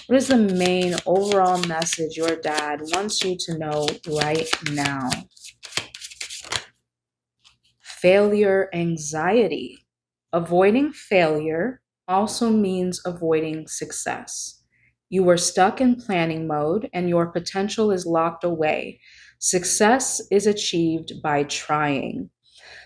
What is the main overall message your dad wants you to know right now? Failure anxiety. Avoiding failure also means avoiding success. You are stuck in planning mode and your potential is locked away. Success is achieved by trying.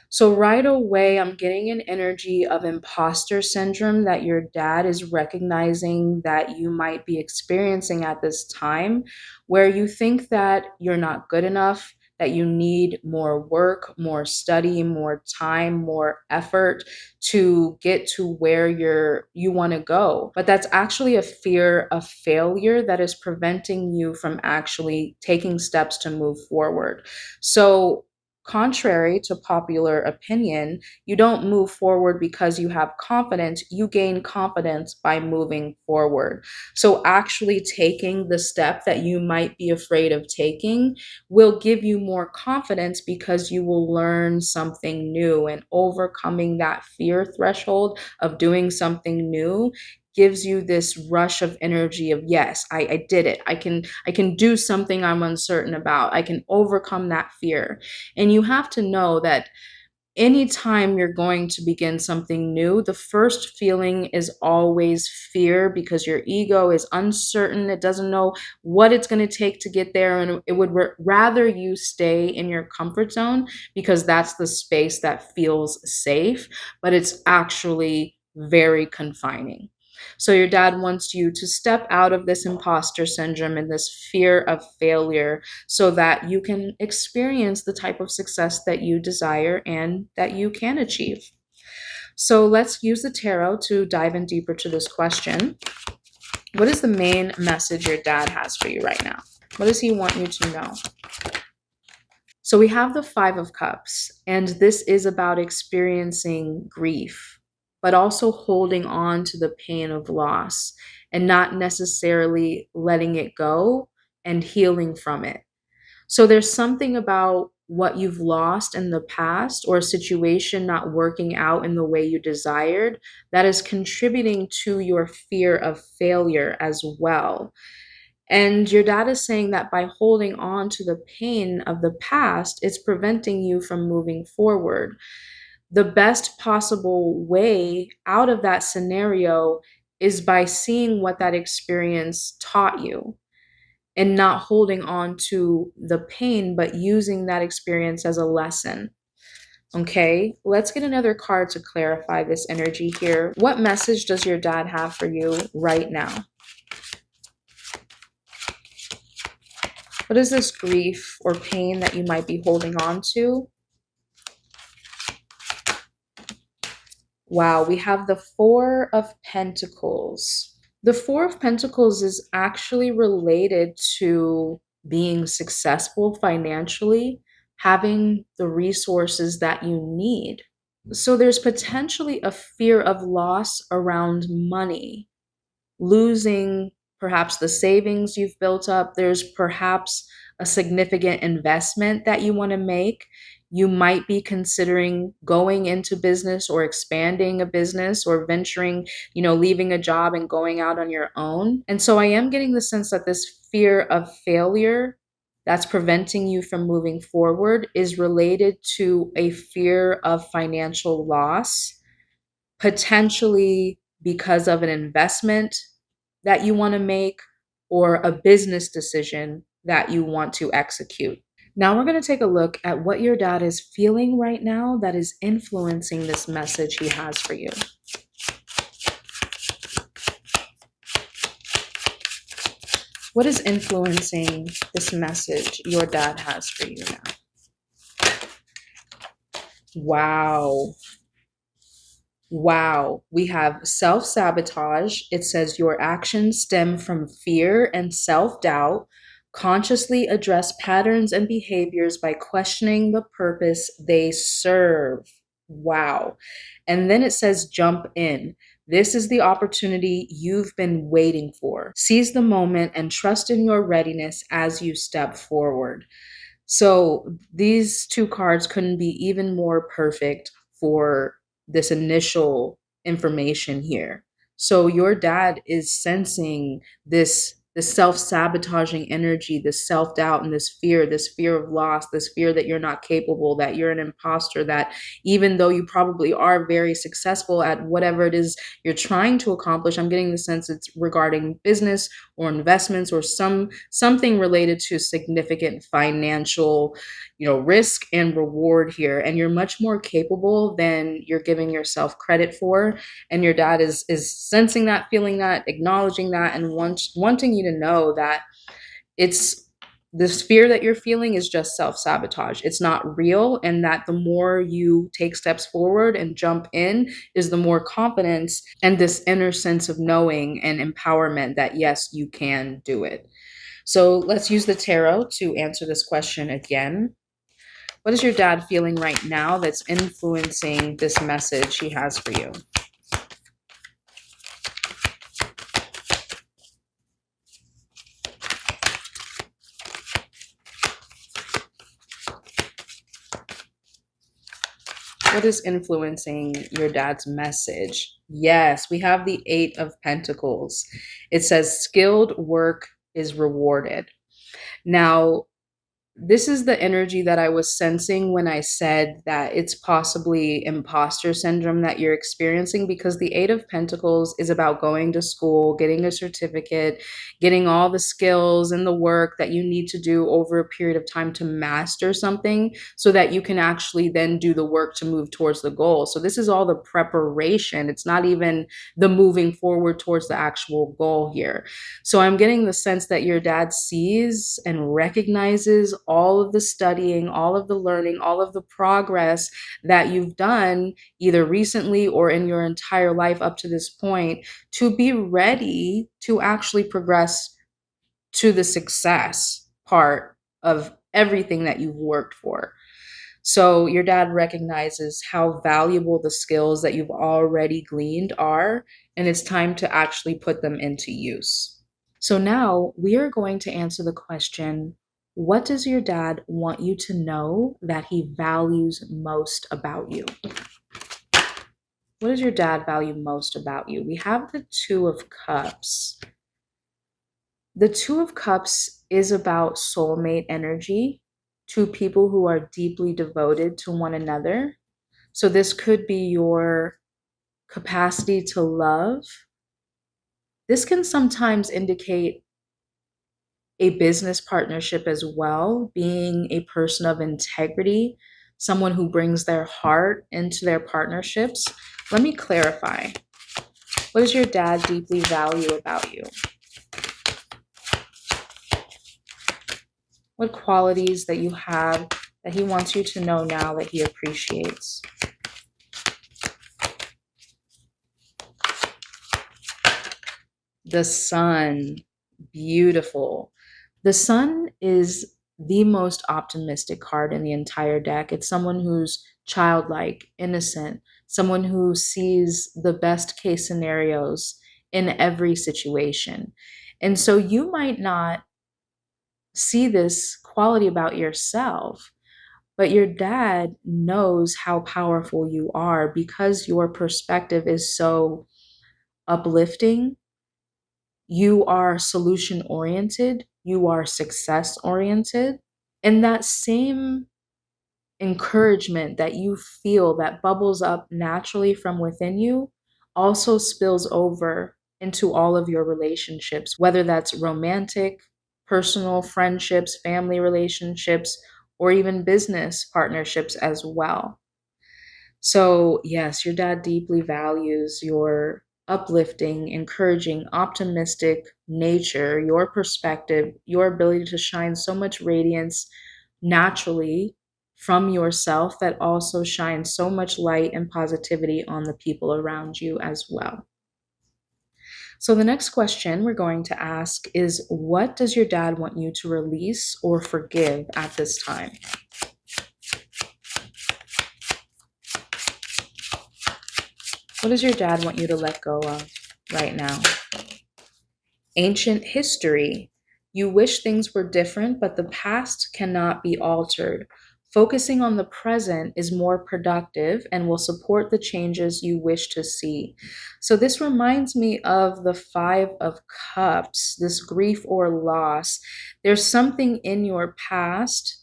So right away, I'm getting an energy of imposter syndrome that your dad is recognizing that you might be experiencing at this time, where you think that you're not good enough, that you need more work, more study, more time, more effort to get to where you want to go. But that's actually a fear of failure that is preventing you from actually taking steps to move forward. So Contrary to popular opinion, you don't move forward because you have confidence. You gain confidence by moving forward. So, actually taking the step that you might be afraid of taking will give you more confidence because you will learn something new, and overcoming that fear threshold of doing something new gives you this rush of energy of, yes, I did it. I can do something I'm uncertain about. I can overcome that fear. And you have to know that anytime you're going to begin something new, the first feeling is always fear because your ego is uncertain. It doesn't know what it's going to take to get there. And it would rather you stay in your comfort zone because that's the space that feels safe, but it's actually very confining. So, your dad wants you to step out of this imposter syndrome and this fear of failure so that you can experience the type of success that you desire and that you can achieve. So let's use the tarot to dive in deeper to this question. What is the main message your dad has for you right now? What does he want you to know? So we have the Five of Cups, and this is about experiencing grief, but also holding on to the pain of loss and not necessarily letting it go and healing from it. So there's something about what you've lost in the past or a situation not working out in the way you desired that is contributing to your fear of failure as well. And your dad is saying that by holding on to the pain of the past, it's preventing you from moving forward. The best possible way out of that scenario is by seeing what that experience taught you and not holding on to the pain, but using that experience as a lesson. Okay, let's get another card to clarify this energy here. What message does your dad have for you right now? What is this grief or pain that you might be holding on to? Wow, we have the Four of Pentacles. The Four of Pentacles is actually related to being successful financially, having the resources that you need. So there's potentially a fear of loss around money, losing perhaps the savings you've built up. There's perhaps a significant investment that you want to make. You might be considering going into business or expanding a business or venturing, leaving a job and going out on your own. And so I am getting the sense that this fear of failure that's preventing you from moving forward is related to a fear of financial loss, potentially because of an investment that you want to make or a business decision that you want to execute. Now we're going to take a look at what your dad is feeling right now that is influencing this message he has for you. What is influencing this message your dad has for you now? Wow. Wow, we have self sabotage. It says your actions stem from fear and self doubt. Consciously address patterns and behaviors by questioning the purpose they serve. Wow. And then it says jump in. This is the opportunity you've been waiting for. Seize the moment and trust in your readiness as you step forward. So these two cards couldn't be even more perfect for this initial information here. So your dad is sensing this self-sabotaging energy, this self-doubt and this fear of loss, this fear that you're not capable, that you're an imposter, that even though you probably are very successful at whatever it is you're trying to accomplish, I'm getting the sense it's regarding business or investments or something related to significant financial, risk and reward here, and you're much more capable than you're giving yourself credit for. And your dad is sensing that, feeling that, acknowledging that, and wanting you to know that it's this fear that you're feeling is just self-sabotage. It's not real, and that the more you take steps forward and jump in is the more confidence and this inner sense of knowing and empowerment that yes, you can do it. So let's use the tarot to answer this question again. What is your dad feeling right now that's influencing this message he has for you? What is influencing your dad's message? Yes, we have the Eight of Pentacles. It says skilled work is rewarded. Now, this is the energy that I was sensing when I said that it's possibly imposter syndrome that you're experiencing, because the Eight of Pentacles is about going to school, getting a certificate, getting all the skills and the work that you need to do over a period of time to master something so that you can actually then do the work to move towards the goal. So this is all the preparation. It's not even the moving forward towards the actual goal here. So I'm getting the sense that your dad sees and recognizes all of the studying, all of the learning, all of the progress that you've done either recently or in your entire life up to this point, to be ready to actually progress to the success part of everything that you've worked for. So your dad recognizes how valuable the skills that you've already gleaned are, and it's time to actually put them into use. So now we are going to answer the question, what does your dad want you to know that he values most about you? What does your dad value most about you? We have the Two of Cups. The Two of Cups is about soulmate energy, two people who are deeply devoted to one another. So this could be your capacity to love. This can sometimes indicate a business partnership as well, being a person of integrity, someone who brings their heart into their partnerships. Let me clarify. What does your dad deeply value about you? What qualities that you have that he wants you to know now that he appreciates? The Sun. Beautiful. The Sun is the most optimistic card in the entire deck. It's someone who's childlike, innocent, someone who sees the best case scenarios in every situation. And so you might not see this quality about yourself, but your dad knows how powerful you are because your perspective is so uplifting. You are solution oriented, you are success oriented, and that same encouragement that you feel that bubbles up naturally from within you also spills over into all of your relationships, whether that's romantic, personal, friendships, family relationships, or even business partnerships as well. So, yes, your dad deeply values your uplifting, encouraging, optimistic nature, your perspective, your ability to shine so much radiance naturally from yourself that also shines so much light and positivity on the people around you as well. So, the next question we're going to ask is, what does your dad want you to release or forgive at this time? What does your dad want you to let go of right now? Ancient history. You wish things were different, but the past cannot be altered. Focusing on the present is more productive and will support the changes you wish to see. So this reminds me of the Five of Cups, this grief or loss. There's something in your past.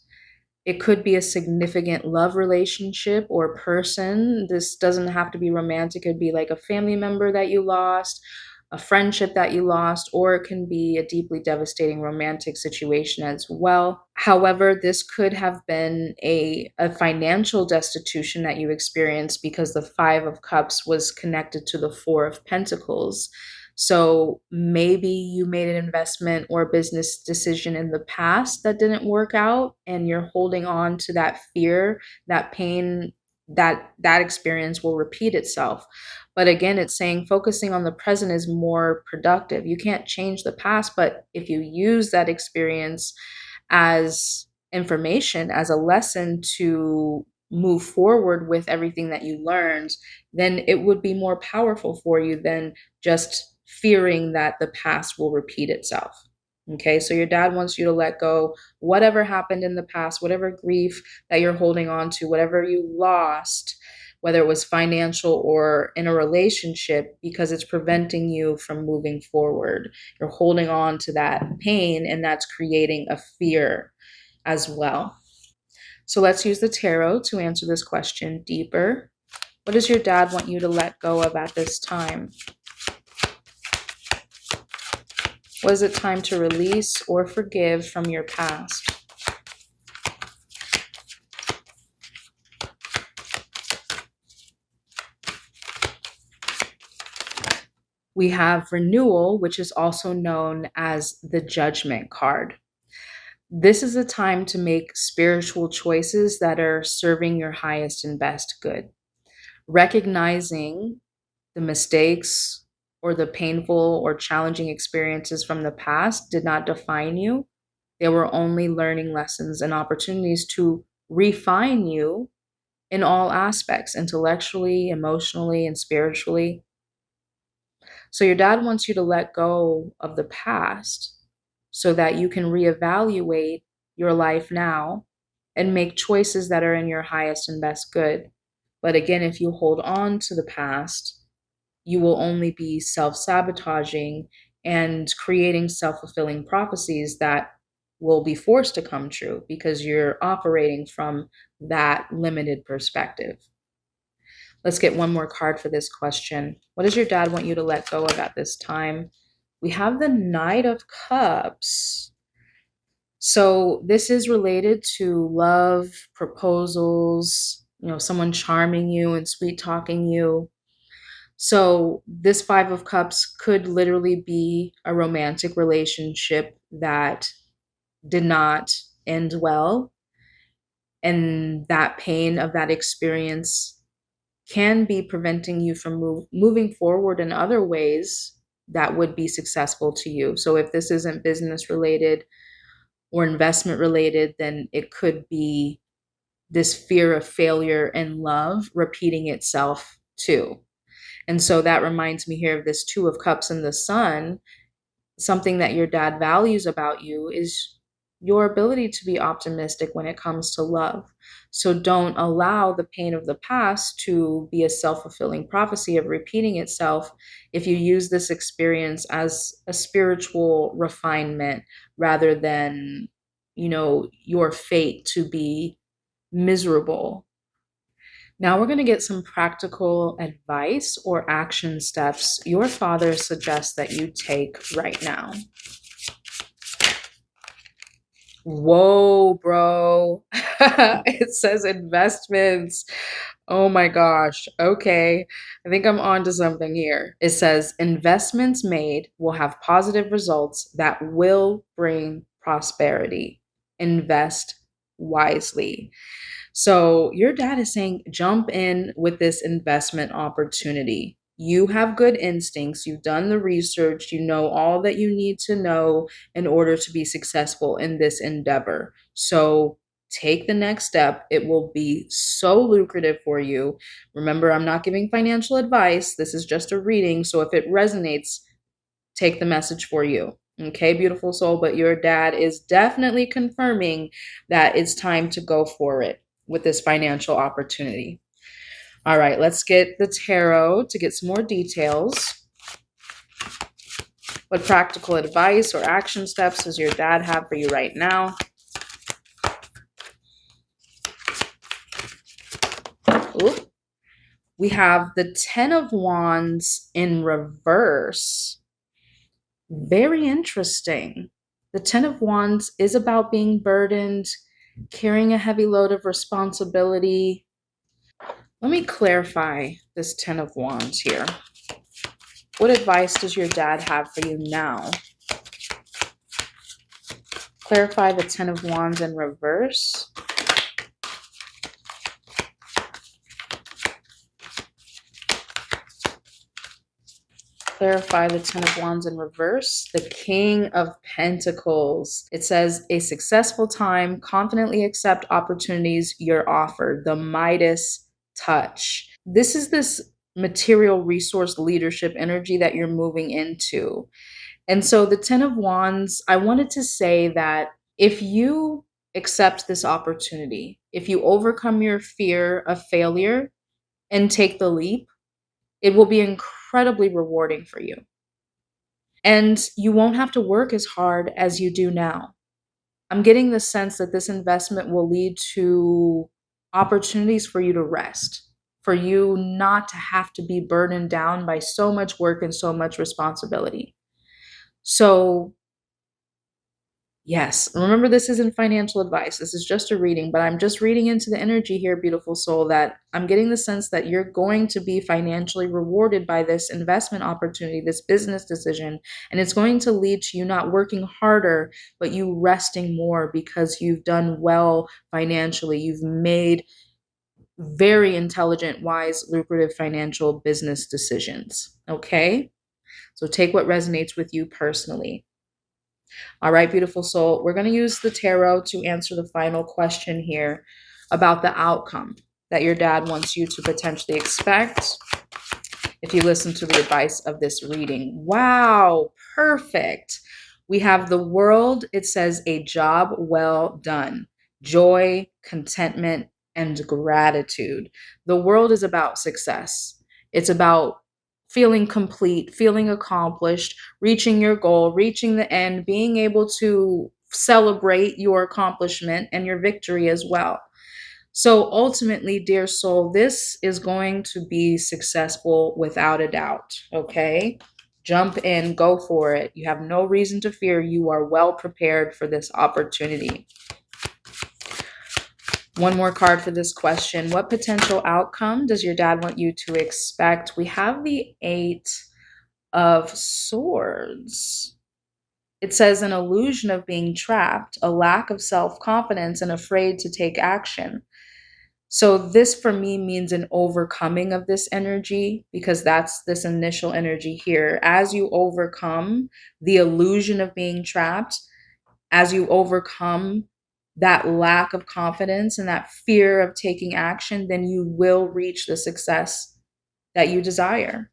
It could be a significant love relationship or person. This doesn't have to be romantic. It could be like a family member that you lost, a friendship that you lost, or it can be a deeply devastating romantic situation as well. However, this could have been a financial destitution that you experienced because the Five of Cups was connected to the Four of Pentacles. So maybe you made an investment or a business decision in the past that didn't work out, and you're holding on to that fear, that pain, that experience will repeat itself. But again, it's saying focusing on the present is more productive. You can't change the past, but if you use that experience as information as a lesson to move forward with everything that you learned, then it would be more powerful for you than just fearing that the past will repeat itself. Okay, so your dad wants you to let go whatever happened in the past, whatever grief that you're holding on to, whatever you lost, whether it was financial or in a relationship, because it's preventing you from moving forward. You're holding on to that pain, and that's creating a fear as well. So let's use the tarot to answer this question deeper. What does your dad want you to let go of at this time? What is it time to release or forgive from your past? We have renewal, which is also known as the judgment card. This is a time to make spiritual choices that are serving your highest and best good. Recognizing the mistakes or the painful or challenging experiences from the past did not define you. They were only learning lessons and opportunities to refine you in all aspects, intellectually, emotionally, and spiritually. So your dad wants you to let go of the past so that you can reevaluate your life now and make choices that are in your highest and best good. But again, if you hold on to the past, you will only be self-sabotaging and creating self-fulfilling prophecies that will be forced to come true because you're operating from that limited perspective. Let's get one more card for this question. What does your dad want you to let go of at this time? We have the Knight of Cups. So this is related to love, proposals, someone charming you and sweet talking you. So this Five of Cups could literally be a romantic relationship that did not end well. And that pain of that experience can be preventing you from moving forward in other ways that would be successful to you. So if this isn't business related or investment related, then it could be this fear of failure in love repeating itself too. And so that reminds me here of this Two of Cups and the Sun. Something that your dad values about you is your ability to be optimistic when it comes to love. So don't allow the pain of the past to be a self-fulfilling prophecy of repeating itself if you use this experience as a spiritual refinement rather than, your fate to be miserable. Now we're going to get some practical advice or action steps your father suggests that you take right now. Whoa, bro. It says investments. Oh my gosh. Okay. I think I'm on to something here. It says investments made will have positive results that will bring prosperity. Invest wisely. So your dad is saying, jump in with this investment opportunity. You have good instincts. You've done the research. You know all that you need to know in order to be successful in this endeavor. So take the next step. It will be so lucrative for you. Remember, I'm not giving financial advice. This is just a reading. So if it resonates, take the message for you. Okay, beautiful soul. But your dad is definitely confirming that it's time to go for it with this financial opportunity. All right, let's get the tarot to get some more details. What practical advice or action steps does your dad have for you right now? Ooh. We have the Ten of Wands in reverse. Very interesting. The Ten of Wands is about being burdened, carrying a heavy load of responsibility. Let me clarify this Ten of Wands here. What advice does your dad have for you now? Clarify the Ten of Wands in reverse. clarify the Ten of Wands in reverse. The King of Pentacles. It says, a successful time, confidently accept opportunities you're offered. The Midas touch. This is this material resource leadership energy that you're moving into. And so the Ten of Wands, I wanted to say that if you accept this opportunity, if you overcome your fear of failure and take the leap, it will be incredibly rewarding for you. And you won't have to work as hard as you do now. I'm getting the sense that this investment will lead to opportunities for you to rest, for you not to have to be burdened down by so much work and so much responsibility. So yes, remember, this isn't financial advice. This is just a reading, but I'm just reading into the energy here, beautiful soul, that I'm getting the sense that you're going to be financially rewarded by this investment opportunity, this business decision, and it's going to lead to you not working harder, but you resting more because you've done well financially. You've made very intelligent, wise, lucrative financial business decisions. Okay? So take what resonates with you personally. All right, beautiful soul, we're going to use the tarot to answer the final question here about the outcome that your dad wants you to potentially expect if you listen to the advice of this reading. Wow, perfect. We have the World. It says, a job well done, joy, contentment, and gratitude. The World is about success. It's about feeling complete, feeling accomplished, reaching your goal, reaching the end, being able to celebrate your accomplishment and your victory as well. So ultimately, dear soul, this is going to be successful without a doubt, okay? Jump in, go for it. You have no reason to fear. You are well prepared for this opportunity. One more card for this question. What potential outcome does your dad want you to expect? We have the Eight of Swords. It says an illusion of being trapped, a lack of self-confidence, and afraid to take action. So this for me means an overcoming of this energy, because that's this initial energy here. As you overcome the illusion of being trapped, as you overcome that lack of confidence and that fear of taking action, then you will reach the success that you desire.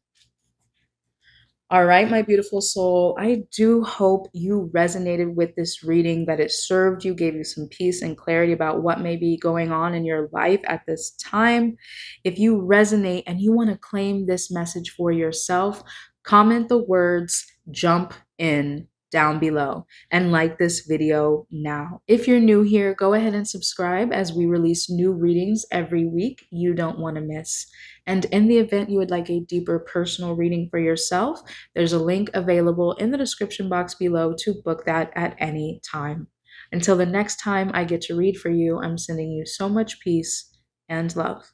All right, my beautiful soul, I do hope you resonated with this reading, that it served you, gave you some peace and clarity about what may be going on in your life at this time. If you resonate and you want to claim this message for yourself, comment the words "jump in" down below and like this video now. If you're new here, go ahead and subscribe, as we release new readings every week you don't want to miss. And in the event you would like a deeper personal reading for yourself, there's a link available in the description box below to book that at any time. Until the next time I get to read for you, I'm sending you so much peace and love.